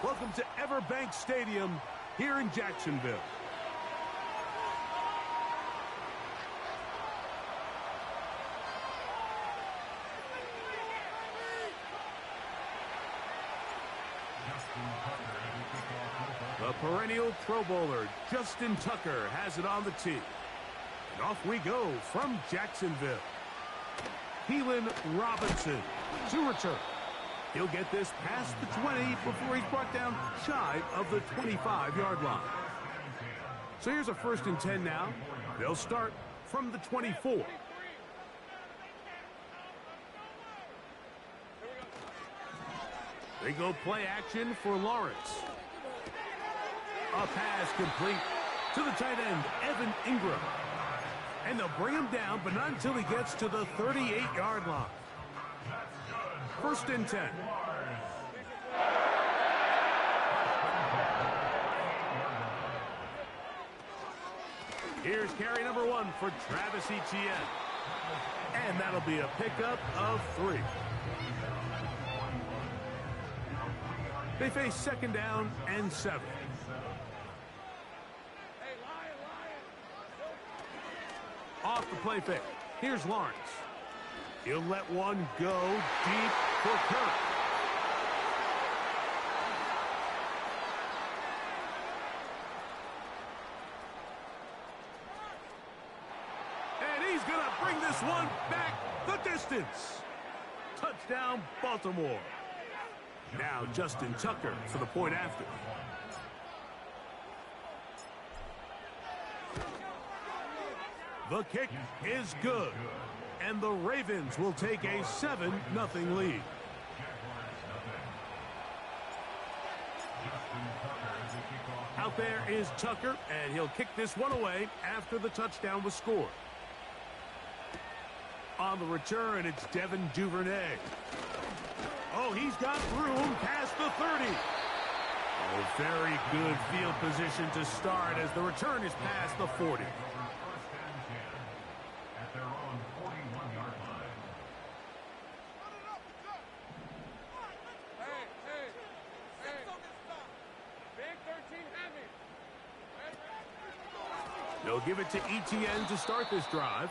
Welcome to Everbank Stadium here in Jacksonville. The perennial Pro Bowler, Justin Tucker, has it on the tee. And off we go from Jacksonville. Keelan Robinson to return. He'll get this past the 20 before he's brought down shy of the 25-yard line. So here's a 1st and 10 now. They'll start from the 24. They go play action for Lawrence. A pass complete to the tight end, Evan Ingram. And they'll bring him down, but not until he gets to the 38-yard line. 1st and 10. Here's carry number 1 for Travis Etienne. And that'll be a pickup of 3. They face 2nd down and 7. Off the play fake. Here's Lawrence. He'll let one go deep for Kirk. And he's going to bring this one back the distance. Touchdown, Baltimore. Now Justin Tucker for the point after. The kick is good. And the Ravens will take a 7-0 lead. Out there is Tucker, and he'll kick this one away after the touchdown was scored. On the return, it's Devin Duvernay. Oh, he's got room past the 30. Oh, very good field position to start as the return is past the 40. They'll give it to Etienne to start this drive.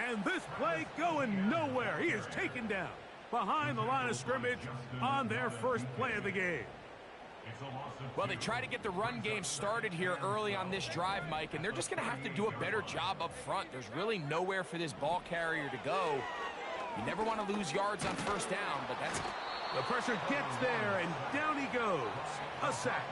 And this play going nowhere. He is taken down behind the line of scrimmage on their first play of the game. Well, they try to get the run game started here early on this drive, Mike, and they're just going to have to do a better job up front. There's really nowhere for this ball carrier to go. You never want to lose yards on 1st down, but that's... The pressure gets there, and down he goes. A sack.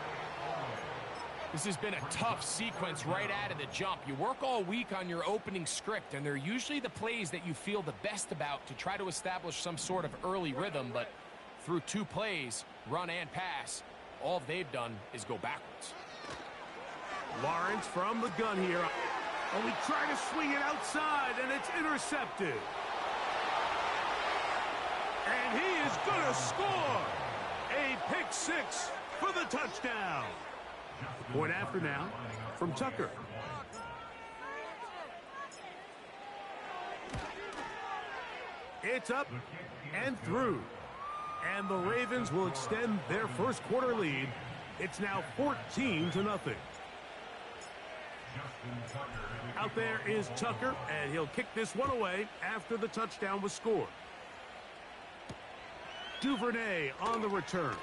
This has been a tough sequence right out of the jump. You work all week on your opening script, and they're usually the plays that you feel the best about to try to establish some sort of early rhythm, but through 2 plays, run and pass, all they've done is go backwards. Lawrence from the gun here. Oh, we try to swing it outside, and it's intercepted. And he is going to score. A pick 6 for the touchdown. Point after now from Tucker. It's up and through. And the Ravens will extend their first quarter lead. It's now 14-0. Out there is Tucker, and he'll kick this one away after the touchdown was scored. Duvernay on the return.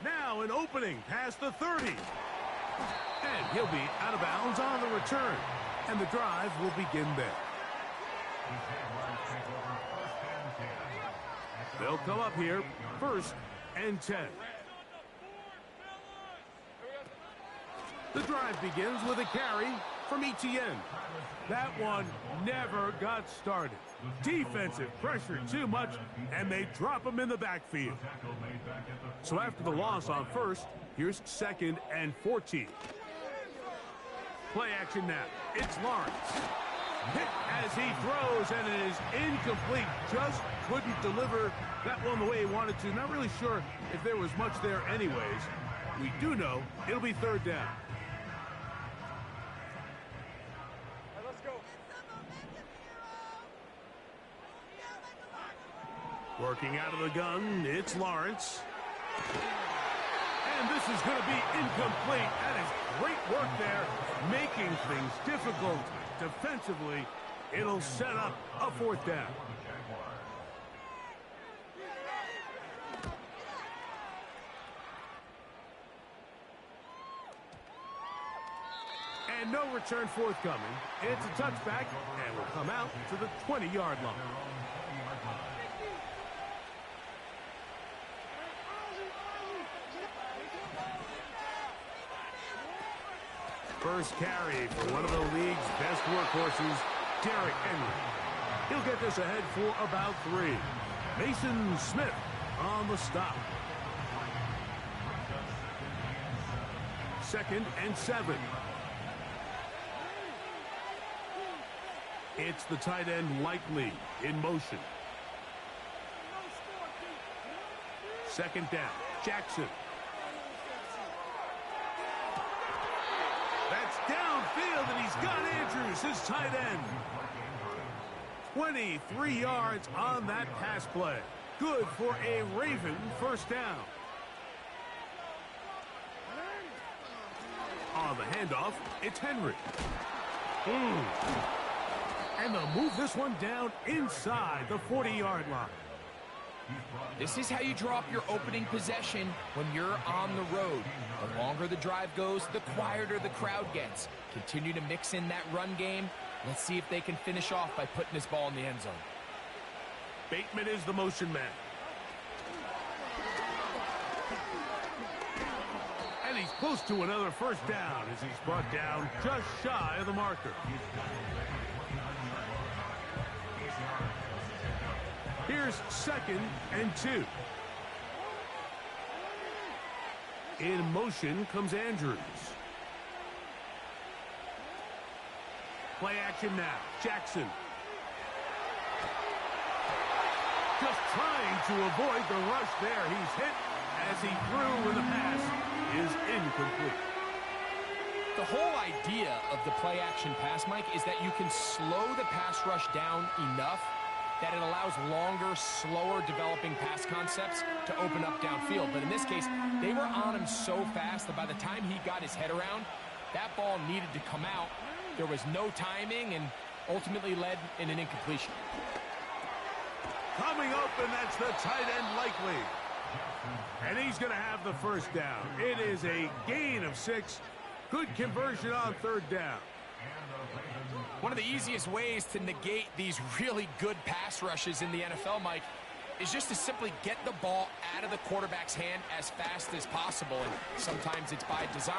Now an opening past the 30. And he'll be out of bounds on the return. And the drive will begin there. They'll come up here, 1st and 10. The drive begins with a carry from Etienne. That one never got started. Defensive pressure too much, and they drop him in the backfield. So after the loss on 1st, here's 2nd and 14. Play action now. It's Lawrence. Hit as he throws, and it is incomplete. Just couldn't deliver that one the way he wanted to. Not really sure if there was much there anyways. We do know it'll be 3rd down. Working out of the gun, it's Lawrence. And this is going to be incomplete. That is great work there, making things difficult defensively. It'll set up a fourth down. And no return forthcoming. It's a touchback, and will come out to the 20-yard line. First carry for one of the league's best workhorses, Derrick Henry. He'll get this ahead for about 3. Mason Smith on the stop. 2nd and 7. It's the tight end Likely in motion. 2nd down, Jackson. That's downfield, and he's got Andrews, his tight end. 23 yards on that pass play. Good for a Raven first down. On the handoff, it's Henry. And they'll move this one down inside the 40-yard line. This is how you draw up your opening possession when you're on the road. The longer the drive goes, the quieter the crowd gets. Continue to mix in that run game. Let's see if they can finish off by putting this ball in the end zone. Bateman is the motion man. And he's close to another first down as he's brought down just shy of the marker. Here's 2nd and 2. In motion comes Andrews. Play action now. Jackson. Just trying to avoid the rush there. He's hit as he threw when the pass is incomplete. The whole idea of the play action pass, Mike, is that you can slow the pass rush down enough that it allows longer, slower developing pass concepts to open up downfield. But in this case, they were on him so fast that by the time he got his head around, that ball needed to come out. There was no timing and ultimately led in an incompletion. Coming up, and that's the tight end Likely. And he's going to have the first down. It is a gain of 6. Good conversion on 3rd down. One of the easiest ways to negate these really good pass rushes in the NFL, Mike, is just to simply get the ball out of the quarterback's hand as fast as possible. And sometimes it's by design,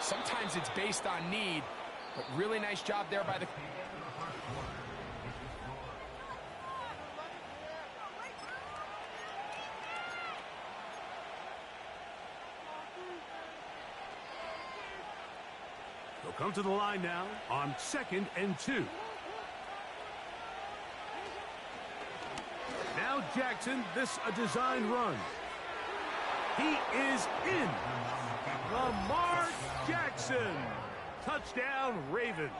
sometimes it's based on need. But really nice job there by the... They'll come to the line now on 2nd and 2. Now Jackson, this a design run. He is in. Lamar Jackson. Touchdown, Ravens.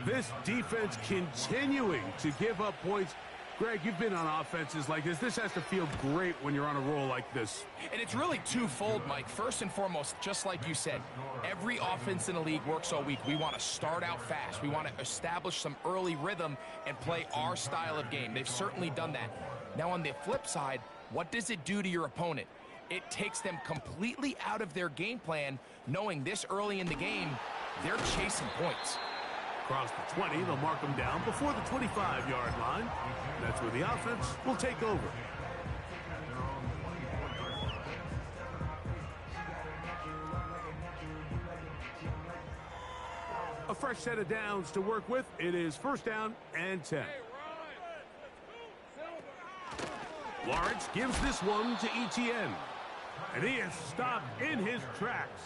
This defense continuing to give up points. Greg, you've been on offenses like this. This has to feel great when you're on a roll like this. And it's really twofold, Mike. First and foremost, just like you said, every offense in the league works all week. We want to start out fast. We want to establish some early rhythm and play our style of game. They've certainly done that. Now, on the flip side, what does it do to your opponent? It takes them completely out of their game plan, knowing this early in the game, they're chasing points. Across the 20, they'll mark them down before the 25-yard line. That's where the offense will take over. A fresh set of downs to work with. It is 1st down and 10. Lawrence gives this one to Etienne. And he is stopped in his tracks.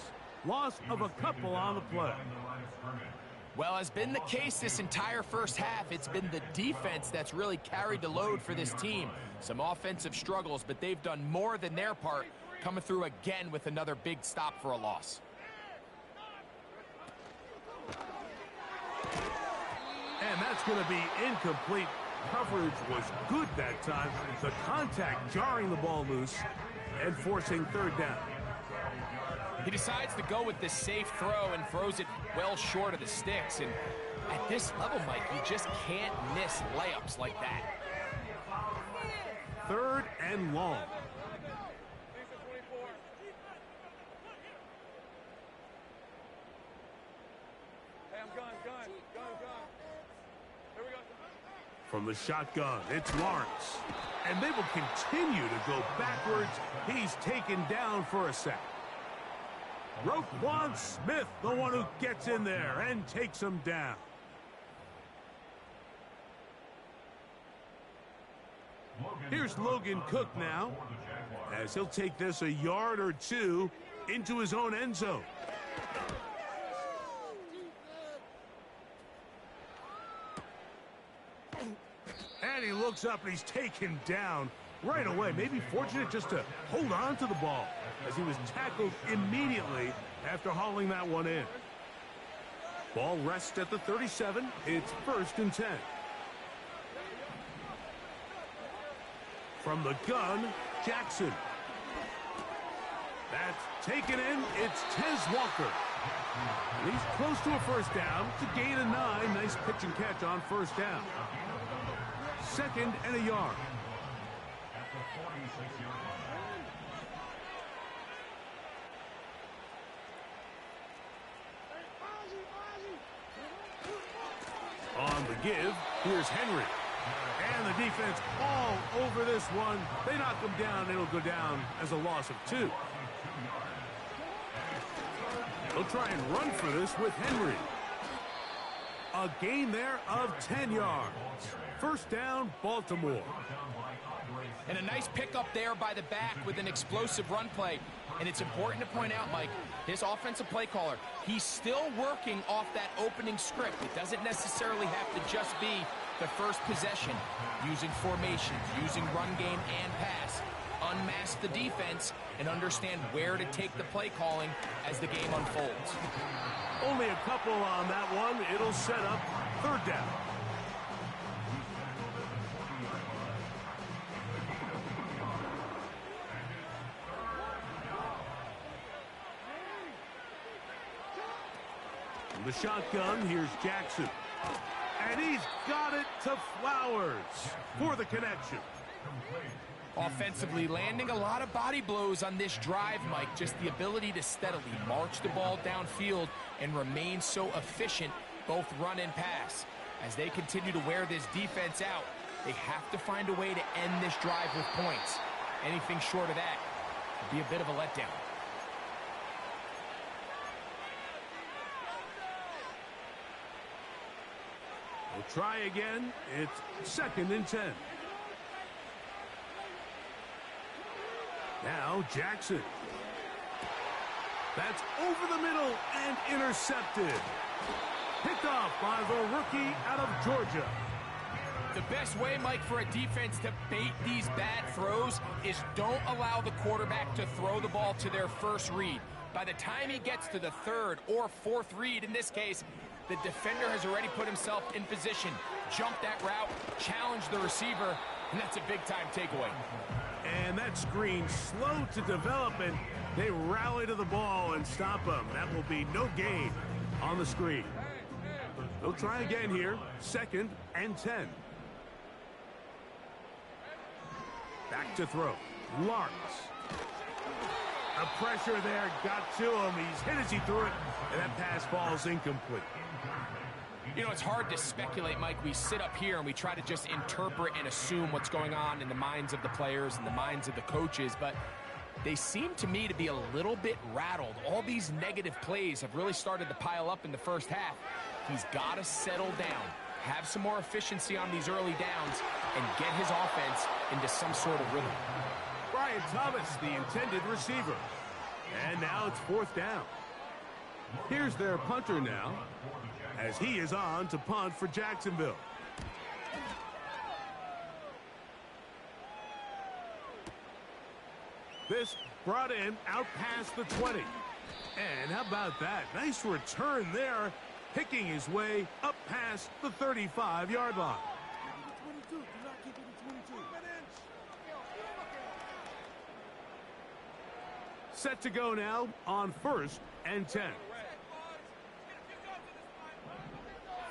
Loss of a couple on the play. Well, has been the case this entire first half. It's been the defense that's really carried the load for this team. Some offensive struggles, but they've done more than their part, coming through again with another big stop for a loss. And that's going to be incomplete. Coverage was good that time. The contact jarring the ball loose and forcing third down. He decides to go with this safe throw and throws it well short of the sticks. And at this level, Mike, you just can't miss layups like that. Third and long. From the shotgun, it's Lawrence. And they will continue to go backwards. He's taken down for a sack. Roquan Smith, the one who gets in there and takes him down. Here's Logan Cook now, as he'll take this a yard or two into his own end zone. And he looks up and he's taken down right away. Maybe fortunate just to hold on to the ball as he was tackled immediately after hauling that one in. Ball rests at the 37. It's 1st and 10. From the gun, Jackson. That's taken in. It's Tez Walker. And he's close to a first down. It's a gain of 9. Nice pitch and catch on first down. 2nd and a yard. On the give, here's Henry. And the defense all over this one. They knock him down. It'll go down as a loss of 2. They'll try and run for this with Henry. A gain there of 10 yards. First down, Baltimore. And a nice pickup there by the back with an explosive run play. And it's important to point out, Mike, his offensive play caller, he's still working off that opening script. It doesn't necessarily have to just be the first possession. Using formations, using run game and pass. Unmask the defense and understand where to take the play calling as the game unfolds. Only a couple on that one. It'll set up 3rd down. From the shotgun, here's Jackson. And he's got it to Flowers for the connection. Offensively, landing a lot of body blows on this drive, Mike. Just the ability to steadily march the ball downfield and remain so efficient, both run and pass. As they continue to wear this defense out, they have to find a way to end this drive with points. Anything short of that would be a bit of a letdown. We'll try again. It's 2nd and 10. Now Jackson. That's over the middle and intercepted. Picked off by the rookie out of Georgia. The best way, Mike, for a defense to bait these bad throws is don't allow the quarterback to throw the ball to their first read. By the time he gets to the 3rd or 4th read, in this case, the defender has already put himself in position, jumped that route, challenged the receiver, and that's a big-time takeaway. And that screen slow to develop, and they rally to the ball and stop him. That will be no gain on the screen. They'll try again here. 2nd and 10. Back to throw. Lawrence. The pressure there got to him. He's hit as he threw it, and that pass falls incomplete. You know, it's hard to speculate, Mike. We sit up here and we try to just interpret and assume what's going on in the minds of the players and the minds of the coaches, but they seem to me to be a little bit rattled. All these negative plays have really started to pile up in the first half. He's got to settle down, have some more efficiency on these early downs, and get his offense into some sort of rhythm. Brian Thomas, the intended receiver. And now it's 4th down. Here's their punter now, as he is on to punt for Jacksonville. This brought in out past the 20. And how about that? Nice return there, picking his way up past the 35-yard line. Set to go now on 1st and 10.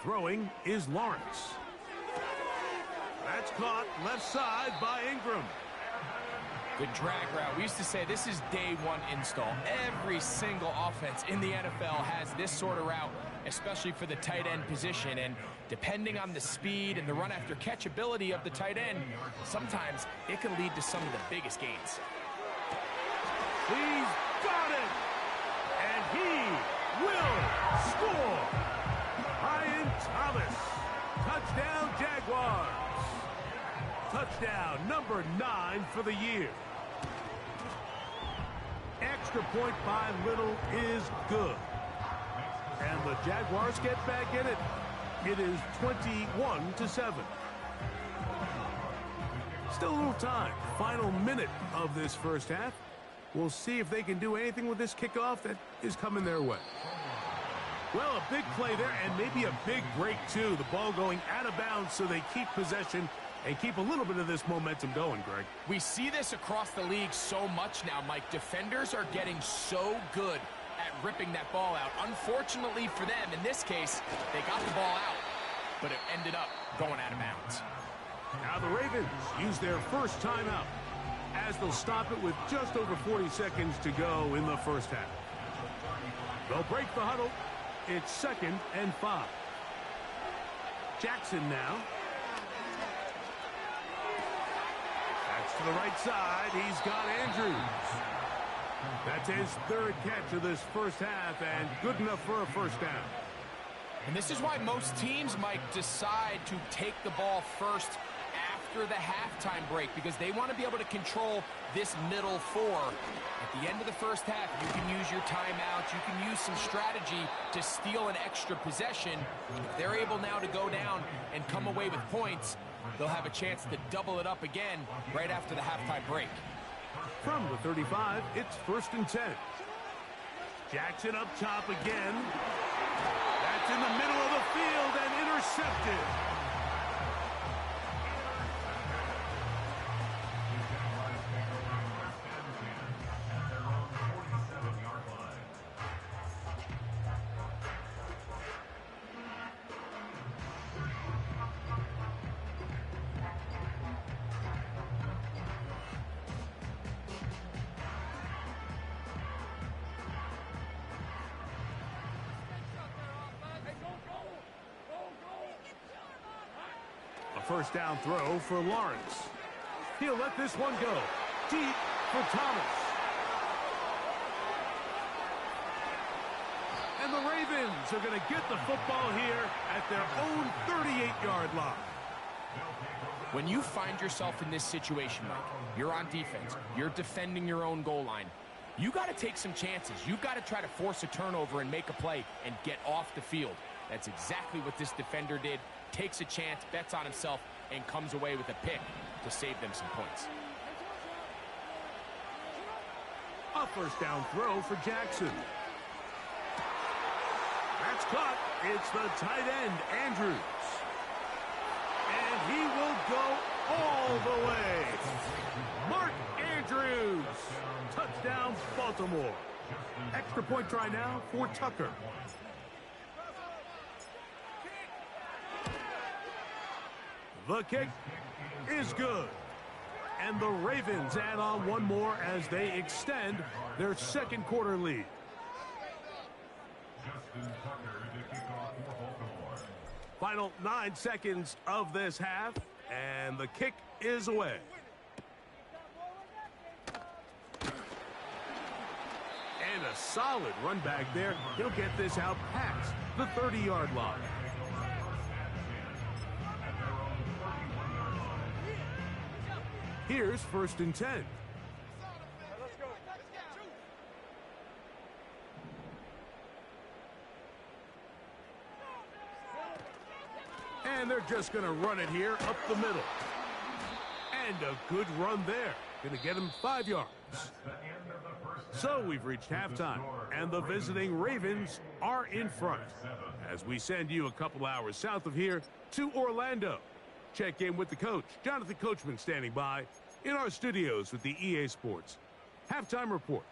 Throwing is Lawrence. That's caught left side by Ingram. Good drag route. We used to say this is day one install. Every single offense in the NFL has this sort of route, especially for the tight end position. And depending on the speed and the run after catch ability of the tight end, sometimes it can lead to some of the biggest gains. He's got it! And he will score! Ryan Thomas. Touchdown, Jaguars. Touchdown number 9 for the year. Extra point by Little is good. And the Jaguars get back in it. It is 21-7. Still a little time. Final minute of this first half. We'll see if they can do anything with this kickoff that is coming their way. Well, a big play there and maybe a big break, too. The ball going out of bounds so they keep possession and keep a little bit of this momentum going, Greg. We see this across the league so much now, Mike. Defenders are getting so good at ripping that ball out. Unfortunately for them, in this case, they got the ball out, but it ended up going out of bounds. Now the Ravens use their first timeout as they'll stop it with just over 40 seconds to go in the first half. They'll break the huddle. It's 2nd and 5. Jackson now. That's to the right side. He's got Andrews. That's his 3rd catch of this first half and good enough for a first down. And this is why most teams might decide to take the ball first after the halftime break, because they want to be able to control this middle 4. At the end of the first half, you can use your timeouts, you can use some strategy to steal an extra possession. If they're able now to go down and come away with points, they'll have a chance to double it up again right after the halftime break. From the 35, it's 1st and 10. Jackson up top again. That's in the middle of the field and intercepted. First down throw for Lawrence. He'll let this one go. Deep for Thomas. And the Ravens are going to get the football here at their own 38-yard line. When you find yourself in this situation, Mike, you're on defense, you're defending your own goal line, you got to take some chances. You've got to try to force a turnover and make a play and get off the field. That's exactly what this defender did. Takes a chance, bets on himself, and comes away with a pick to save them some points. A first down throw for Jackson. That's caught. It's the tight end, Andrews. And he will go all the way. Mark Andrews. Touchdown, Baltimore. Extra point try now for Tucker. The kick is good. And the Ravens add on one more as they extend their 2nd quarter lead. Final 9 seconds of this half, and the kick is away. And a solid run back there. He'll get this out past the 30-yard line. Here's 1st and 10. And they're just going to run it here up the middle. And a good run there. Going to get him 5 yards. So we've reached halftime, and the visiting Ravens are in front. As we send you a couple hours south of here to Orlando. Check in with the coach, Jonathan Coachman, standing by in our studios with the EA Sports Halftime Report.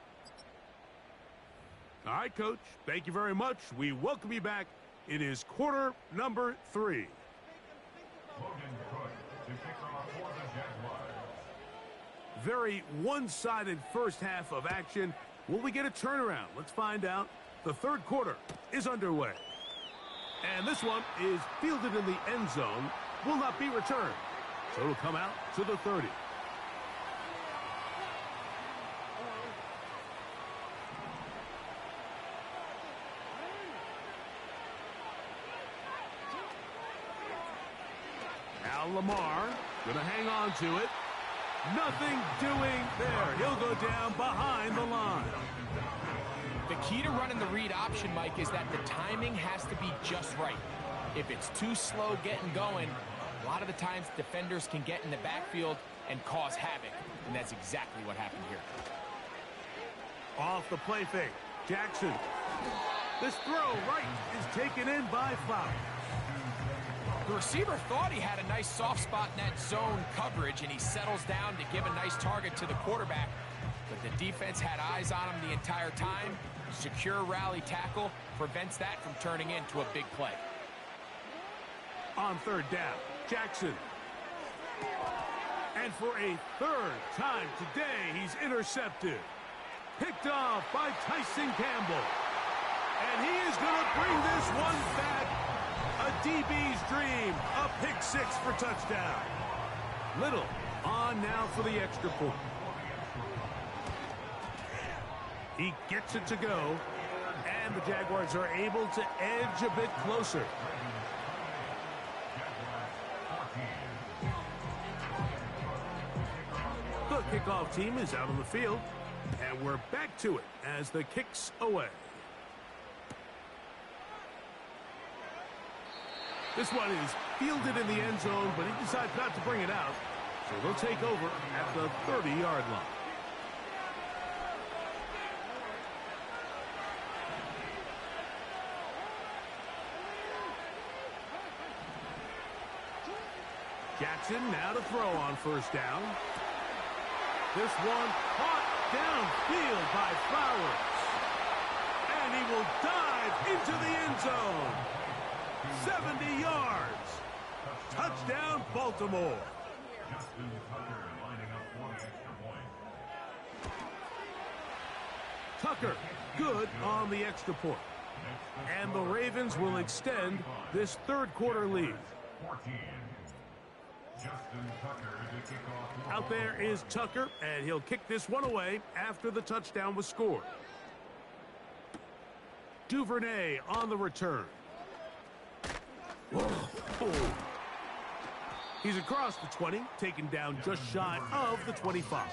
All right, Coach. Thank you very much. We welcome you back. It is quarter number 3. Very one-sided first half of action. Will we get a turnaround? Let's find out. The third quarter is underway. And this one is fielded in the end zone. Will not be returned. So it'll come out to the 30. Now Lamar going to hang on to it. Nothing doing there. He'll go down behind the line. The key to running the read option, Mike, is that the timing has to be just right. If it's too slow getting going, a lot of the times defenders can get in the backfield and cause havoc, and that's exactly what happened here. Off the play fake, Jackson. This throw right is taken in by Flower. The receiver thought he had a nice soft spot in that zone coverage, and he settles down to give a nice target to the quarterback. But the defense had eyes on him the entire time. Secure rally tackle prevents that from turning into a big play. On third down, Jackson. And for a third time today, he's intercepted. Picked off by Tyson Campbell. And he is going to bring this one back. A DB's dream. A pick 6 for touchdown. Little on now for the extra point. He gets it to go. And the Jaguars are able to edge a bit closer. The kickoff team is out on the field. And we're back to it as the kick's away. This one is fielded in the end zone, but he decides not to bring it out. So they'll take over at the 30-yard line. Jackson now to throw on first down. This one caught downfield by Flowers. And he will dive into the end zone. 70 yards. Touchdown, Baltimore. Tucker, good on the extra point. And the Ravens will extend this third quarter lead. Out there is Tucker, and he'll kick this one away after the touchdown was scored. Duvernay on the return. Whoa. He's across the 20, taken down just shy of the 25.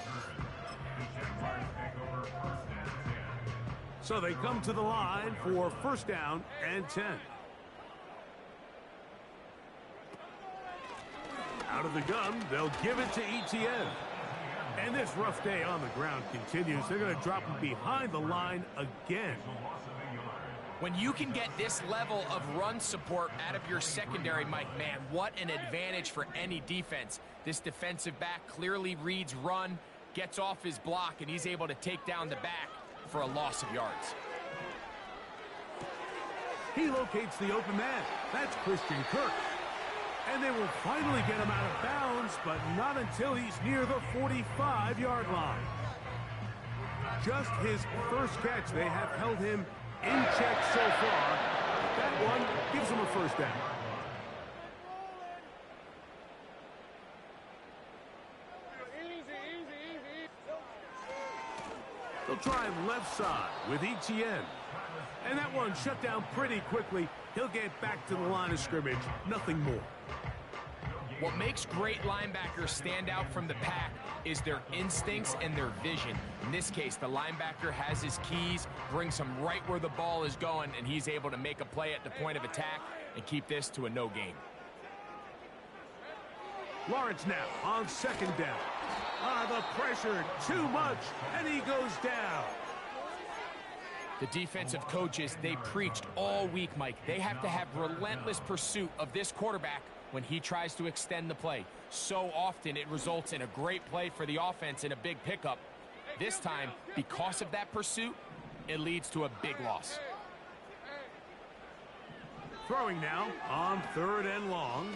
So they come to the line for first down and 10. Out of the gun, they'll give it to Etienne. And this rough day on the ground continues. They're going to drop him behind the line again. When you can get this level of run support out of your secondary, Mike, man, what an advantage for any defense. This defensive back clearly reads run, gets off his block, and he's able to take down the back for a loss of yards. He locates the open man. That's Christian Kirk. And they will finally get him out of bounds, but not until he's near the 45-yard line. Just his first catch, they have held him in check so far. That one gives him a first down. They'll try left side with Etienne. And that one shut down pretty quickly. He'll get back to the line of scrimmage. Nothing more. What makes great linebackers stand out from the pack is their instincts and their vision. In this case, the linebacker has his keys, brings him right where the ball is going, and he's able to make a play at the point of attack and keep this to a no gain. Lawrence now on second down. The pressure, too much, and he goes down. The defensive coaches, they preached all week, Mike. They have to have relentless pursuit of this quarterback when he tries to extend the play. So often it results in a great play for the offense and a big pickup. This time, because of that pursuit, it leads to a big loss. Throwing now on 3rd and long.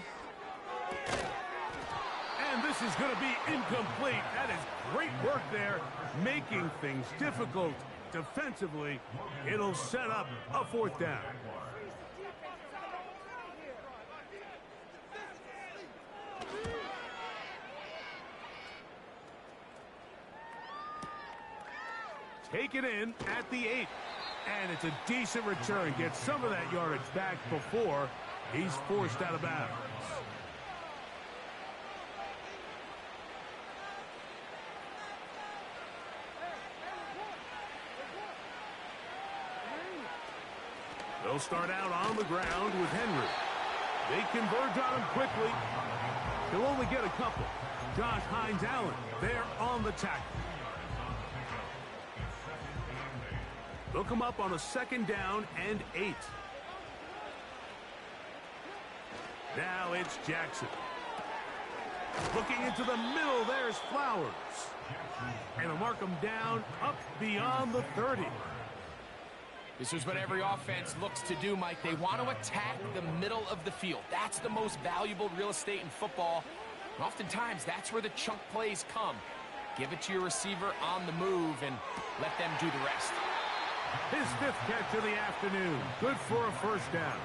And this is going to be incomplete. That is great work there, making things difficult defensively. It'll set up a 4th down. Take it in at the 8. And it's a decent return. Gets some of that yardage back before he's forced out of bounds. They'll start out on the ground with Henry. They converge on him quickly. He'll only get a couple. Josh Hines-Allen there on the tackle. They'll come up on a 2nd down and 8. Now it's Jackson. Looking into the middle, there's Flowers. And they'll mark him down up beyond the 30. This is what every offense looks to do, Mike. They want to attack the middle of the field. That's the most valuable real estate in football. And oftentimes, that's where the chunk plays come. Give it to your receiver on the move and let them do the rest. His 5th catch of the afternoon. Good for a 1st down.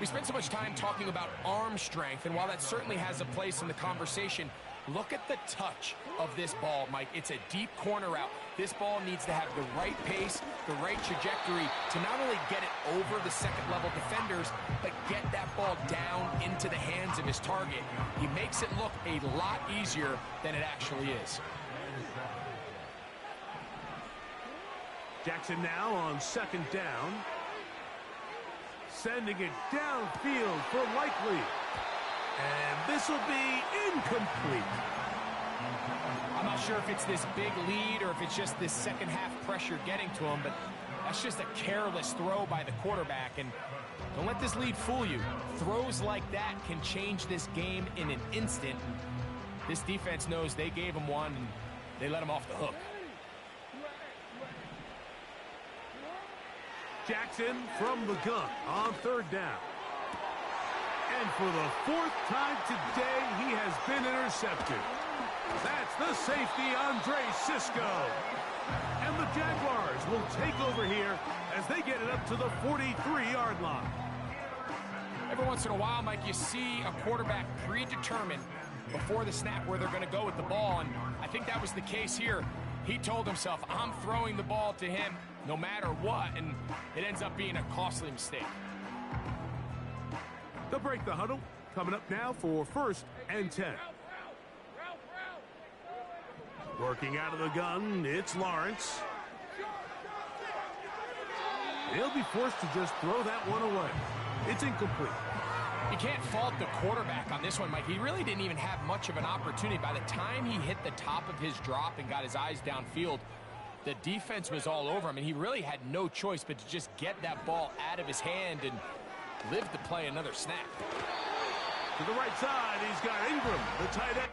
We spent so much time talking about arm strength, and while that certainly has a place in the conversation, look at the touch of this ball, Mike. It's a deep corner route. This ball needs to have the right pace, the right trajectory to not only get it over the 2nd-level defenders, but get that ball down into the hands of his target. He makes it look a lot easier than it actually is. Jackson now on 2nd down. Sending it downfield for Likely. And this will be incomplete. I'm not sure if it's this big lead or if it's just this 2nd half pressure getting to him, but that's just a careless throw by the quarterback. And don't let this lead fool you. Throws like that can change this game in an instant. This defense knows they gave him one, and they let him off the hook. Jackson from the gun on 3rd down. And for the 4th time today, he has been intercepted. That's the safety, Andre Sisco. And the Jaguars will take over here as they get it up to the 43-yard line. Every once in a while, Mike, you see a quarterback predetermined before the snap where they're going to go with the ball, and I think that was the case here. He told himself, I'm throwing the ball to him no matter what, and it ends up being a costly mistake. They'll break the huddle. Coming up now for 1st and 10. Working out of the gun, it's Lawrence. He'll be forced to just throw that one away. It's incomplete. You can't fault the quarterback on this one, Mike. He really didn't even have much of an opportunity. By the time he hit the top of his drop and got his eyes downfield, the defense was all over him, and he really had no choice but to just get that ball out of his hand and live to play another snap. To the right side, he's got Ingram, the tight end.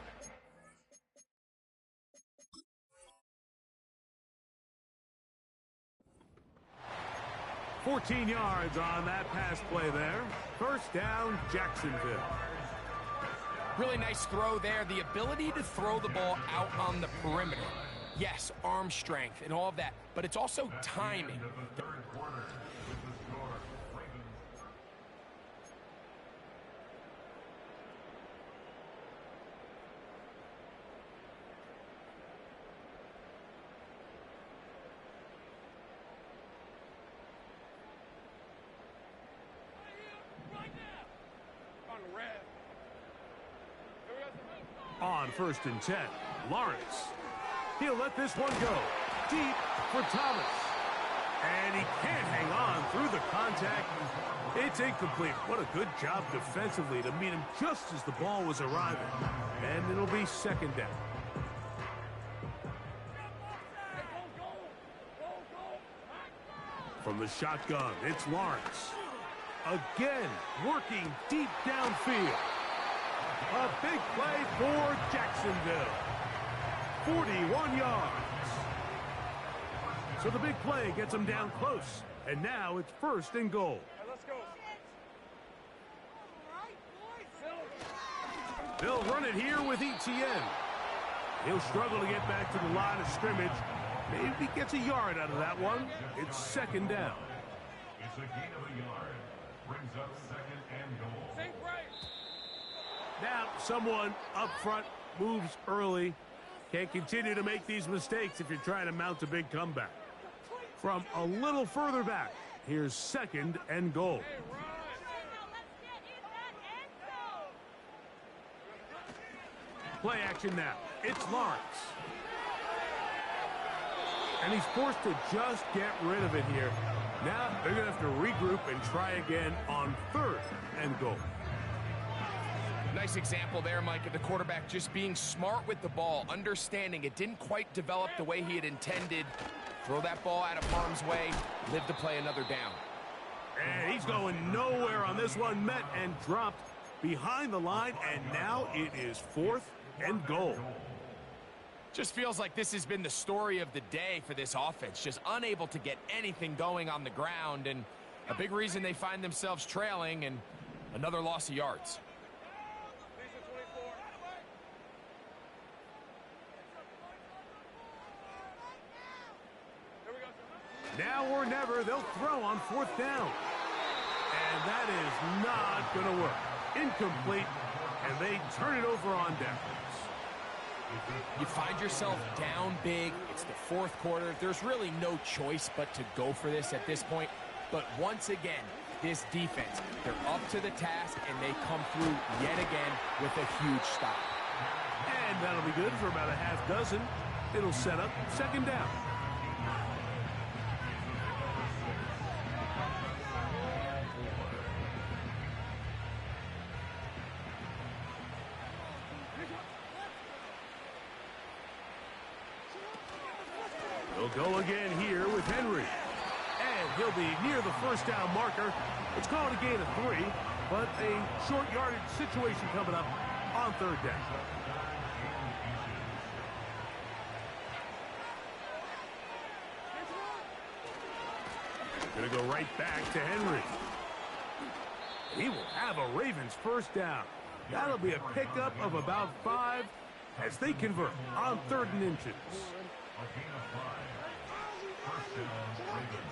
$14 yards on that pass play there. 1st down, Jacksonville. Really nice throw there. The ability to throw the ball out on the perimeter. Yes, arm strength and all of that, but it's also timing. On 1st and 10, Lawrence. He'll let this one go. Deep for Thomas. And he can't hang on through the contact. It's incomplete. What a good job defensively to meet him just as the ball was arriving. And it'll be 2nd down. From the shotgun, it's Lawrence. Again, working deep downfield. A big play for Jacksonville. 41 yards. So the big play gets them down close. And now it's 1st and goal. Let's go. They'll run it here with Etienne. He'll struggle to get back to the line of scrimmage. Maybe gets a yard out of that one. It's 2nd down. It's a gain of a yard. Brings up 2nd and goal. Think right. Now someone up front moves early. Can't continue to make these mistakes if you're trying to mount a big comeback. From a little further back, here's 2nd and goal. Play action now. It's Lawrence. And he's forced to just get rid of it here. Now they're going to have to regroup and try again on 3rd and goal. Nice example there, Mike, of the quarterback just being smart with the ball, understanding it didn't quite develop the way he had intended. Throw that ball out of harm's way, live to play another down. And he's going nowhere on this one. Met and dropped behind the line, and now it is 4th and goal. Just feels like this has been the story of the day for this offense, just unable to get anything going on the ground, and a big reason they find themselves trailing and another loss of yards. Now or never, they'll throw on 4th down. And that is not going to work. Incomplete, and they turn it over on downs. You find yourself down big. It's the 4th quarter. There's really no choice but to go for this at this point. But once again, this defense, they're up to the task, and they come through yet again with a huge stop. And that'll be good for about a half dozen. It'll set up 2nd down. He'll go again here with Henry. And he'll be near the 1st down marker. It's called a gain of 3, but a short yardage situation coming up on 3rd down. Gonna go right back to Henry. He will have a Ravens 1st down. That'll be a pickup of about 5 as they convert on 3rd and inches. A gain of 5. 1st down, Ravens.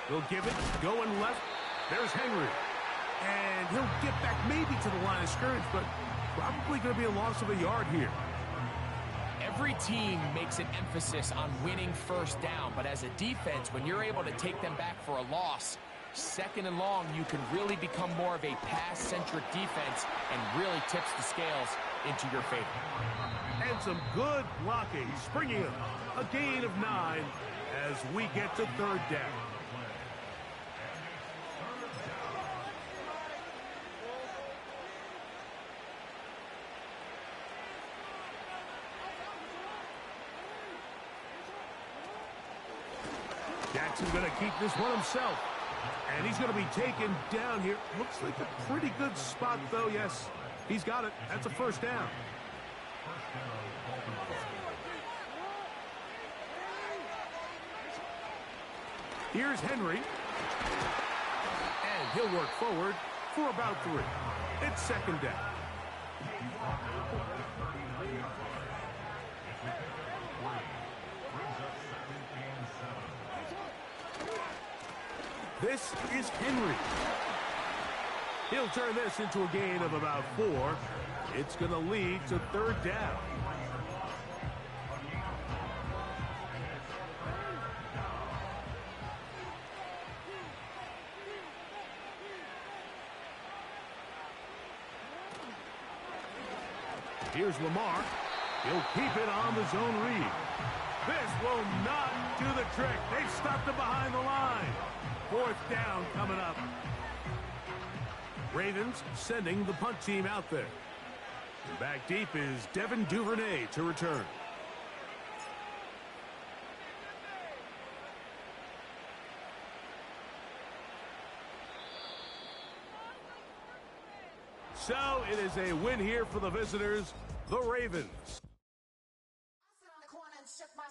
They'll give it, going left. There's Henry. And he'll get back maybe to the line of scrimmage, but probably going to be a loss of a yard here. Every team makes an emphasis on winning 1st down, but as a defense, when you're able to take them back for a loss, 2nd and long, you can really become more of a pass-centric defense and really tips the scales into your favor. And some good blocking, springing up a gain of 9 as we get to 3rd down. Jackson's going to keep this one himself. And he's going to be taken down here. Looks like a pretty good spot, though. Yes, he's got it. That's a 1st down. Here's Henry. And he'll work forward for about 3. It's 2nd down. This is Henry. He'll turn this into a gain of about 4. It's going to lead to 3rd down. Here's Lamar. He'll keep it on the zone read. This will not do the trick. They've stopped it behind the line. 4th down coming up. Ravens sending the punt team out there. Back deep is Devin Duvernay to return. So it is a win here for the visitors, the Ravens. and shook my